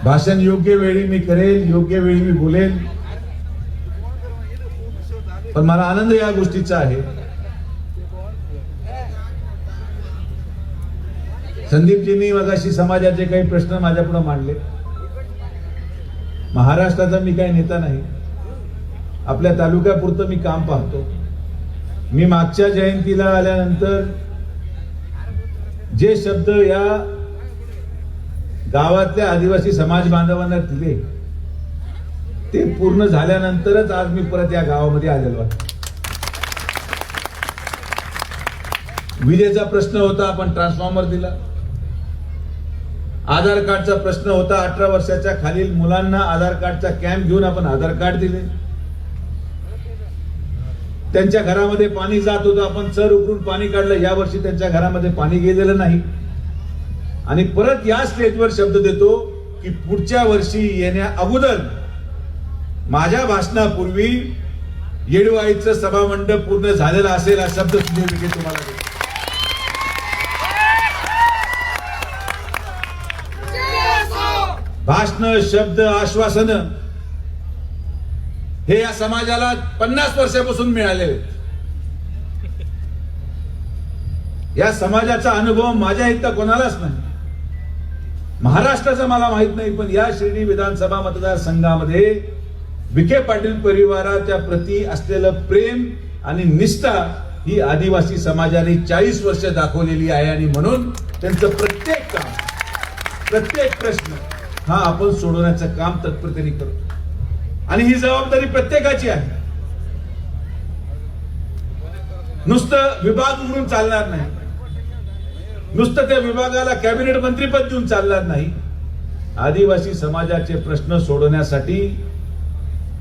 भाषण योग्य वेळी मी करेल, योग्य वेळी मी बोलेल. पण मला आनंद या गोष्टीचा आहे, संदीपजींनी मगाशी समाजाचे काही प्रश्न माझ्या पुढे मांडले. महाराष्ट्राचा मी काही नेता नाही, आपल्या तालुक्यापुरतं मी काम पाहतो. मी मागच्या जयंतीला आल्यानंतर जे शब्द या गावातल्या आदिवासी समाज बांधवांना दिले ते पूर्ण झाल्यानंतरच आज मी परत या गावामध्ये आलेलो आहे. विजेचा प्रश्न होता, आपण ट्रान्सफॉर्मर दिला. आधार कार्डचा प्रश्न होता, 18 वर्षाच्या खालील मुलांना आधार कार्डचा कॅम्प घेऊन आपण आधार कार्ड दिले. त्यांच्या घरामध्ये पाणी जात होतं, आपण चर उकरून पाणी काढलं. यावर्षी त्यांच्या घरामध्ये पाणी गेलेलं नाही. आणि परत या स्टेजवर शब्द देतो की पुढच्या वर्षी येण्या अगोदर माझ्या भाषणापूर्वी येडूआईचं सभामंडप पूर्ण झालेला असेल हा शब्द सुनील विखे तुम्हाला देतो. भाषण, शब्द, आश्वासन हे या समाजाला 50 वर्षापासून मिळालेले. या समाजाचा अनुभव माझ्या इतका कोणालाच नाही, महाराष्ट्राचा मला माहित नाही. पण या शिर्डी विधानसभा मतदारसंघामध्ये विखे पाटील परिवाराच्या प्रती असलेलं प्रेम आणि निष्ठा ही आदिवासी समाजाने 40 वर्ष दाखवलेली आहे. आणि म्हणून त्यांचं प्रत्येक काम, प्रत्येक प्रश्न हा आपण सोडवण्याचं काम तत्परतेने करतो. आणि ही जबाबदारी प्रत्येकाची आहे. नुसतं विभाग उघडून चालणार नाही, नुसतं त्या विभागाला कॅबिनेट मंत्रीपद देऊन चालणार नाही. आदिवासी समाजाचे प्रश्न सोडवण्यासाठी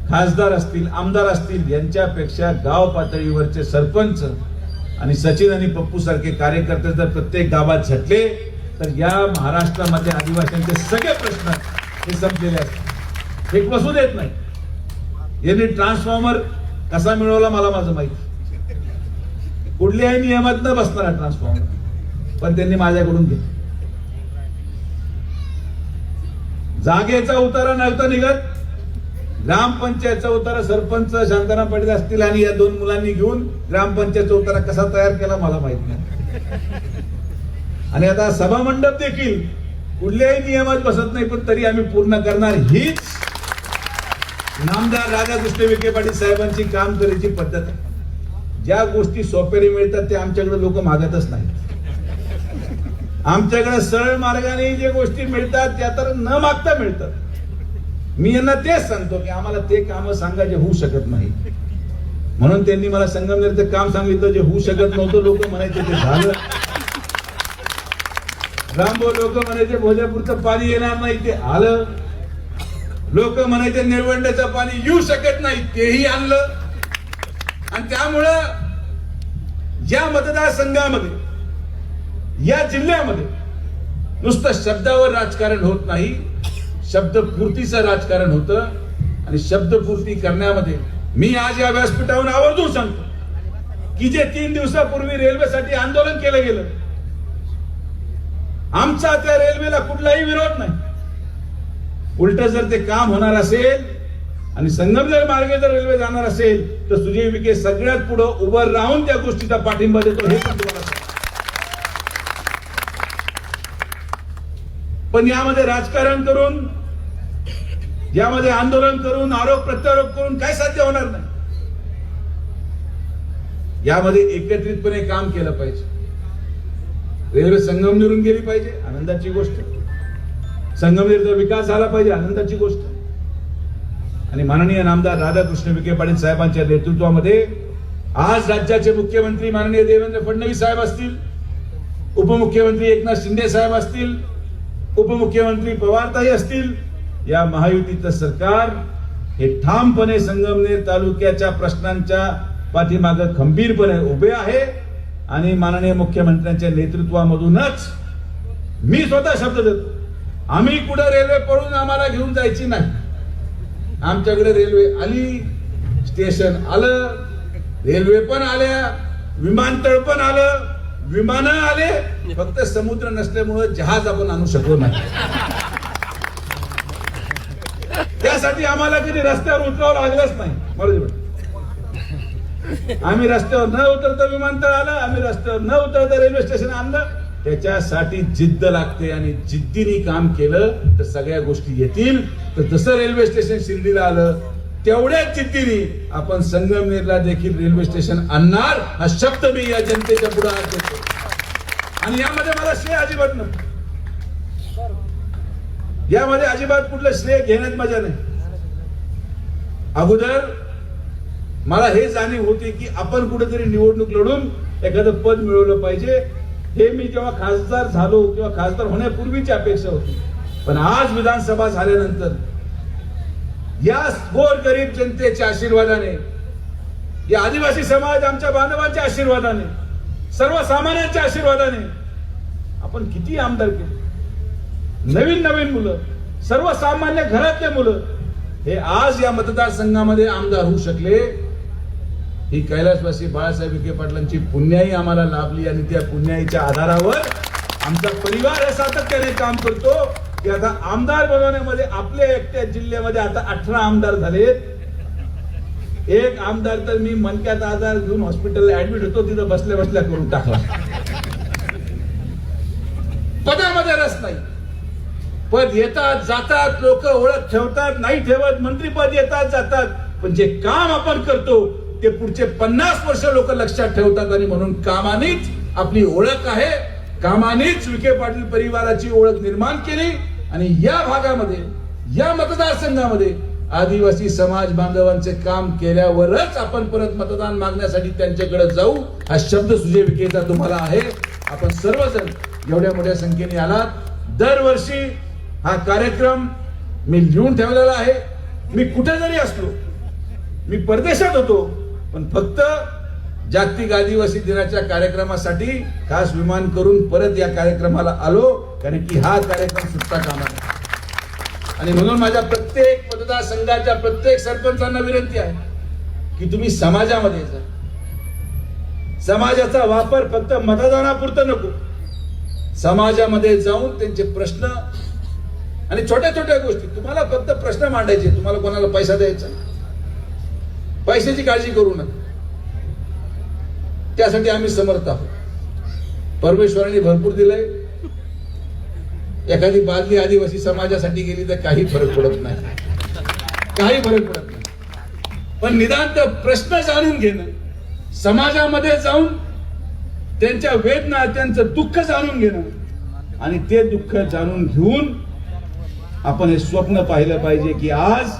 खासदार असतील, आमदार असतील, यांच्यापेक्षा गाव पातळीवरचे सरपंच आणि सचिन आणि पप्पू सारखे कार्यकर्ते जर प्रत्येक गावात झटले तर या महाराष्ट्रामध्ये आदिवासींचे सगळे प्रश्न हे संपलेले असतात. एक बसू देत नाही. यांनी ट्रान्सफॉर्मर कसा मिळवला मला माझं माहिती. कुठल्याही नियमात न बसणारा ट्रान्सफॉर्मर, पण त्यांनी माझ्याकडून घेतला. जागेचा उतारा नव्हता निघत, ग्रामपंचायतचा उतारा सरपंच शांताराम पाटील असतील आणि या 2 मुलांनी घेऊन ग्रामपंचायतचा उतारा कसा तयार केला मला माहित नाही. आणि आता सभा मंडप देखील कुठल्याही नियमात बसत नाही, पण तरी आम्ही पूर्ण करणार. हीच नामदार राधाकृष्ण विखे पाटील साहेबांची काम करायची पद्धत आहे. ज्या गोष्टी सोपेरी मिळतात ते आमच्याकडे लोक मागतच नाहीत. आमच्याकडे सरळ मार्गाने जे गोष्टी मिळतात त्या तर न मागता मिळतात. मी यांना तेच सांगतो की आम्हाला ते काम सांगा जे होऊ शकत नाही. म्हणून त्यांनी मला संगमनेरचं काम सांगितलं जे होऊ शकत नव्हतं. लोक म्हणायचे ते झालं. रामभाऊ लोक म्हणायचे भोजापूरचं पाणी येणार नाही, ते आलं. लोक म्हणायचे निळवंड्याचं पाणी येऊ शकत नाही, तेही आणलं. आणि त्यामुळं या मतदारसंघामध्ये, या जिल्ह्यामध्ये नुसतं शब्दावर राजकारण होत नाही, शब्दपूर्तीचं राजकारण होतं. आणि शब्दपूर्ती करण्यामध्ये मी आज या व्यासपीठावरून आवर्जून सांगतो की जे 3 दिवसापूर्वी रेल्वेसाठी आंदोलन केलं गेलं, आमचा त्या रेल्वेला कुठलाही विरोध नाही. उलट जर ते काम होणार असेल आणि संगमनेर मार्गे जर रेल्वे जाणार असेल तर सुजय विखे सगळ्यात पुढे उभं राहून त्या गोष्टीचा पाठिंबा देतो, हे पण तुम्हाला. पण यामध्ये राजकारण करून, यामध्ये आंदोलन करून, आरोप प्रत्यारोप करून काय साध्य होणार नाही. यामध्ये एकत्रितपणे काम केलं पाहिजे. रेल्वे संगमनेरून गेली पाहिजे, आनंदाची गोष्ट. संगमनेरचा विकास झाला पाहिजे, आनंदाची गोष्ट. आणि माननीय नामदार राधाकृष्ण विखे पाटील साहेबांच्या नेतृत्वामध्ये आज राज्याचे मुख्यमंत्री माननीय देवेंद्र फडणवीस साहेब असतील, उपमुख्यमंत्री एकनाथ शिंदे साहेब असतील, उपमुख्यमंत्री पवारताई असतील, या महायुतीचं सरकार हे ठामपणे संगमनेर तालुक्याच्या प्रश्नांच्या पाठीमागे खंबीरपणे उभे आहे. आणि माननीय मुख्यमंत्र्यांच्या नेतृत्वामधूनच मी स्वतः शब्द देतो, आम्ही कुठे रेल्वे पळून आम्हाला घेऊन जायची नाही. आमच्याकडे रेल्वे आली, स्टेशन आलं, रेल्वे पण आल्या, विमानतळ पण आलं, विमानं आले. फक्त समुद्र नसल्यामुळे जहाज आपण आणू शकलो नाही. त्यासाठी आम्हाला कधी रस्त्यावर उतरावं लागलंच नाही. बरोबर, आम्ही रस्त्यावर न उतरता विमानतळ आलं, आम्ही रस्त्यावर न उतरता रेल्वे स्टेशन आणलं. त्याच्यासाठी जिद्द लागते आणि जिद्दीने काम केलं तर सगळ्या गोष्टी येतील. तर जसं रेल्वे स्टेशन शिर्डीला आलं तेवढ्याच जिद्दीने आपण संगमनेरला देखील रेल्वे स्टेशन आणणार हा शब्द मी या जनतेच्या पुढे आज देतो. आणि यामध्ये मला श्रेय अजिबात नको, यामध्ये अजिबात कुठलं श्रेय घेण्यात मजा नाही. अगोदर मला हे जाणीव होती की आपण कुठेतरी निवडणूक लढून एखादं पद मिळवलं पाहिजे. हे मी जेव्हा खासदार झालो किंवा खासदार होण्यापूर्वीची अपेक्षा होती. पण आज विधानसभा झाल्यानंतर या गोरगरीब जनतेच्या आशीर्वादाने, या आदिवासी समाज आमच्या बांधवांच्या आशीर्वादाने, सर्वसामान्यांच्या आशीर्वादाने आपण किती आमदार केले. नवीन नवीन मुलं, सर्वसामान्य घरातले मुलं हे आज या मतदारसंघामध्ये आमदार होऊ शकले. ही कैलासवासी बाळासाहेब विखे पाटलांची पुण्याई आम्हाला लाभली आणि त्या पुण्याईच्या आधारावर आमचा परिवार हे सातत्याने काम करतो की आता आमदार बनवण्यामध्ये आपल्या एकट्या जिल्ह्यामध्ये आता 18 आमदार झालेत. एक आमदार तर मी मनक्यात आजार घेऊन हॉस्पिटलला ऍडमिट होतो, तिथं बसल्या बसल्या करून टाकला. पदामध्ये रस नाही. पद येतात जातात, लोक ओळख ठेवतात नाही ठेवत, मंत्रीपद येतात जातात, पण जे काम आपण करतो ते पुढचे 50 वर्ष लोक लक्षात ठेवतात. आणि म्हणून कामानेच आपली ओळख आहे, कामानेच विखे पाटील परिवाराची ओळख निर्माण केली. आणि या भागामध्ये, या मतदारसंघामध्ये आदिवासी समाज बांधवांचे काम केल्यावरच आपण परत मतदान मागण्यासाठी त्यांच्याकडे जाऊ हा शब्द सुजय विखेचा तुम्हाला आहे. आपण सर्वजण एवढ्या मोठ्या संख्येने आलात. दरवर्षी हा कार्यक्रम मी लिहून ठेवलेला आहे. मी कुठे जरी असलो, मी परदेशात होतो, पण फक्त जागतिक आदिवासी दिनाच्या कार्यक्रमासाठी खास विमान करून परत या कार्यक्रमाला आलो, कारण की हा कार्यक्रम सुटता कामा नये. आणि म्हणून माझ्या प्रत्येक मतदारसंघाच्या प्रत्येक सरपंचांना विनंती आहे की तुम्ही समाजामध्ये जा. समाजाचा वापर फक्त मतदानापुरतं नको, समाजामध्ये जाऊन त्यांचे प्रश्न आणि छोट्या छोट्या गोष्टी, तुम्हाला फक्त प्रश्न मांडायचे, तुम्हाला कोणाला पैसा द्यायचा, पैशाची काळजी करू नका. त्यासाठी आम्ही समर्थ आहोत. परमेश्वराने भरपूर दिलंय. एखादी बादली आदिवासी समाजासाठी गेली तर काही फरक पडत नाही, काही फरक पडत नाही. पण निदान ते प्रश्न जाणून घेणं, समाजामध्ये जाऊन त्यांच्या वेदना, त्यांचं दुःख जाणून घेणं आणि ते दुःख जाणून घेऊन आपण हे स्वप्न पाहिलं पाहिजे की आज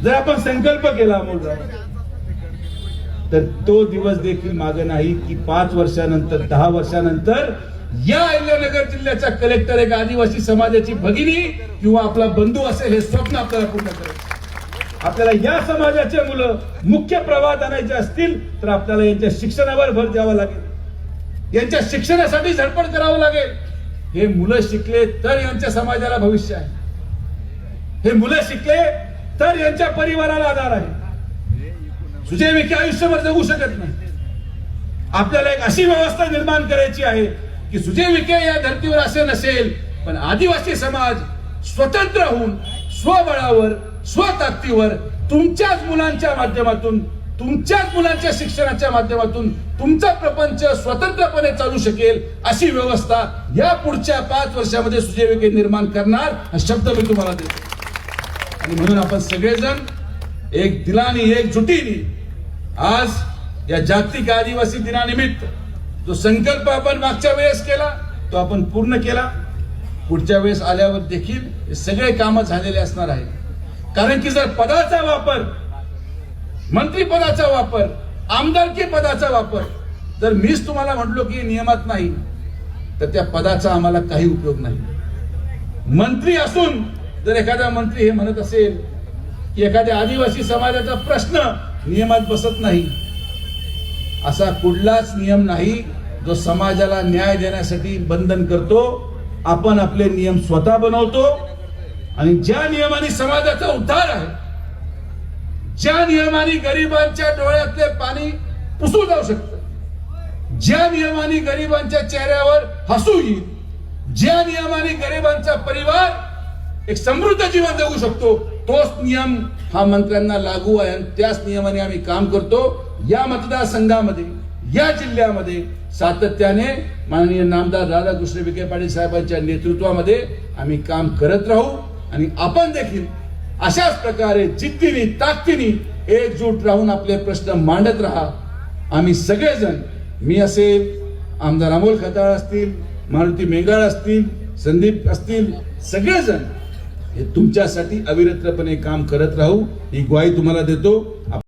जर आपण संकल्प केला मोठा तर तो दिवस देखील मागे नाही की 5 वर्षानंतर 10 वर्षानंतर या अहिल्यानगर जिल्ह्याचा कलेक्टर एक आदिवासी समाजाची भगिनी किंवा आपला बंधू असेल हे स्वप्न आपल्याला पूर्ण करायचं. आपल्याला या समाजाचे मुलं मुख्य प्रवाहात आणायचे असतील तर आपल्याला यांच्या शिक्षणावर भर द्यावा लागेल, यांच्या शिक्षणासाठी धडपड करावं लागेल. हे मुलं शिकले तर यांच्या समाजाला भविष्य आहे, हे मुलं शिकले तर यांच्या परिवाराला आधार आहे. सुजय विखे आयुष्यभर जगू शकत नाही. आपल्याला एक अशी व्यवस्था निर्माण करायची आहे की सुजय विखे या धर्तीवर असे नसेल, पण आदिवासी समाज स्वतंत्र होऊन स्वबळावर स्वताकदीवर तुमच्याच मुलांच्या माध्यमातून, तुमच्याच मुलांच्या शिक्षणाच्या माध्यमातून तुमचा प्रपंच स्वतंत्रपणे चालू शकेल अशी व्यवस्था या पुढच्या 5 वर्षामध्ये सुजय विखे निर्माण करणार हा शब्द मी तुम्हाला देतो. आणि म्हणून आपण सगळेजण एक दिलाने, एक जुटीने आज या जागतिक आदिवासी दिनानिमित्त जो संकल्प आपण मागच्या वेळेस केला तो आपण पूर्ण केला. पुढच्या वेळेस आल्यावर देखील हे सगळे कामं झालेले असणार आहे. कारण की जर पदाचा वापर, मंत्रीपदाचा वापर, आमदारकी पदाचा वापर जर मीच तुम्हाला म्हटलो की नियमात नाही तर त्या पदाचा आम्हाला काही उपयोग नाही. मंत्री असून जर एखादा मंत्री हे म्हणत असेल की एखाद्या आदिवासी समाजाचा प्रश्न नियमात बसत नाही, असा कुठलाच नियम नाही जो समाजाला न्याय देण्यासाठी बंधन करतो. आपण आपले नियम स्वतः बनवतो आणि ज्या नियमाने समाजाचा उद्धार आहे, ज्या नियमाने गरिबांच्या डोळ्यातले पाणी पुसू जाऊ शकतं, ज्या नियमाने गरिबांच्या चेहऱ्यावर हसू येईल, ज्या नियमाने गरिबांचा परिवार एक समृद्ध जीवन जगू शकतो. तोच नियम हा मंत्र्यांना लागू आहे आणि त्याच नियमाने आम्ही काम करतो. या मतदारसंघामध्ये, या जिल्ह्यामध्ये सातत्याने माननीय नामदार राधाकृष्ण विखे पाटील साहेबांच्या नेतृत्वामध्ये आम्ही काम करत राहू आणि आपण देखील अशाच प्रकारे जिद्दीने, ताकदीने एकजूट राहून आपले प्रश्न मांडत राहा. आम्ही सगळेजण, मी असेल, आमदार अमोल खताळ असतील, मारुती मेंगाळ असतील, संदीप असतील, सगळेजण हे तुमच्यासाठी अविरतपणे काम करत राहू ही ग्वाही तुम्हाला देतो.